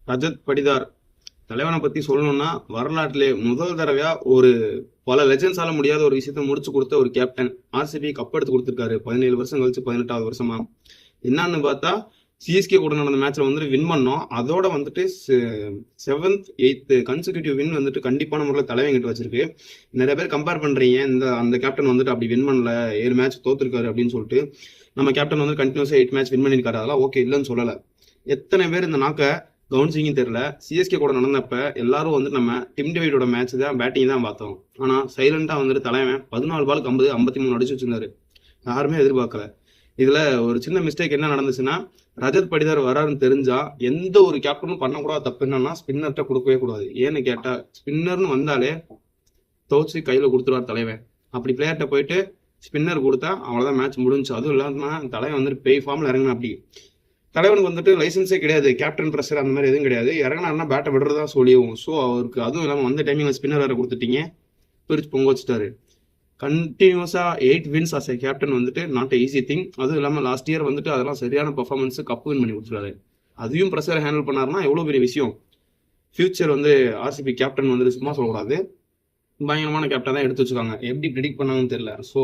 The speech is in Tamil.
ரஜத் படிதார் தலைவனை பத்தி சொல்லணும்னா வரலாற்றிலே முதல் தடவையா ஒரு பல லெஜண்ட்ஸால முடியாத ஒரு விஷயத்த முடிச்சு கொடுத்த ஒரு கேப்டன். ஆர்சிபி கப் எடுத்து கொடுத்துருக்காரு 17 வருஷம் கழிச்சு 18வது வருஷமா. என்னன்னு பார்த்தா சிஎஸ்கே கூட நடந்த மேட்ச்ல வந்துட்டு வின் பண்ணோம். அதோட வந்துட்டு 7th 8th கன்சிக்யூட்டிவ் வின் வந்துட்டு கண்டிப்பான முறையில் தலைவங்கிட்டு வச்சிருக்கு. நிறைய பேர் கம்பேர் பண்றீங்க, அந்த கேப்டன் வந்துட்டு அப்படி வின் பண்ணல, 7 மேட்ச் தோத்துருக்காரு அப்படின்னு சொல்லிட்டு. நம்ம கேப்டன் வந்து கண்டினியூஸா 8 மேட்ச் வின் பண்ணிருக்காரு, அதெல்லாம் ஓகே இல்லைன்னு சொல்லல. எத்தனை பேர் இந்த நாக்க கவுன்சிங்கும் தெரியல. சிஎஸ்கே கூட நடந்தப்ப எல்லாரும் வந்து நம்ம டிம் டேவிடோட மேட்ச் தான் பேட்டிங் தான் பார்த்தோம். ஆனா சைலண்டா வந்துட்டு தலைவன் 14 பாலுக்கு 50 53 அடிச்சு வச்சிருந்தாரு. யாருமே எதிர்பார்க்கல. இதுல ஒரு சின்ன மிஸ்டேக் என்ன நடந்துச்சுன்னா, ரஜத் படிதார் வராருன்னு தெரிஞ்சா எந்த ஒரு கேப்டனும் பண்ணக்கூடாத தப்பு என்னன்னா ஸ்பின்னர்கிட்ட கொடுக்கவே கூடாது. ஏன்னு கேட்டா ஸ்பின்னர்னு வந்தாலே தோச்சு கையில கொடுத்துருவார் தலைவன். அப்படி பிளேயர்கிட்ட போயிட்டு ஸ்பின்னர் கொடுத்தா அவ்வளவுதான் மேட்ச் முடிஞ்சு. அதுவும் இல்லாம தலைவன் வந்துட்டு பேய் ஃபார்ம்ல இறங்கினா. அப்படி தலைவனுக்கு வந்துட்டு லைசன்ஸே கிடையாது, கேப்டன் ப்ரெஷர் அந்த மாதிரி எதுவும் கிடையாது. இறங்கினாருன்னா பேட்டை விடுறதா சொல்லியும். ஸோ அவருக்கு அதுவும் இல்லாமல் வந்த டைமிங்ல ஸ்பின்னர் வேற கொடுத்துட்டீங்க, பிரிச்சு பொங்க வச்சுட்டாரு. கண்டினியூஸா 8 வின்ஸ் ஆஸ் ஏ கேப்டன் வந்துட்டு நாட் ஈஸி திங். அதுவும் இல்லாமல் லாஸ்ட் இயர் வந்துட்டு அதெல்லாம் சரியான பர்ஃபார்மன்ஸ், கப் வின் பண்ணி கொடுத்துருக்காரு. அதையும் ப்ரெஷரை ஹேண்டில் பண்ணாருன்னா எவ்வளோ பெரிய விஷயம். ஃபியூச்சர் வந்து ஆர்சிபி கேப்டன் வந்துட்டு சும்மா சொல்லக்கூடாது, பயங்கரமான கேப்டன் தான் எடுத்து வச்சுக்காங்க. எப்படி ப்ரிடிக்ட் பண்ணாங்கன்னு தெரியல. ஸோ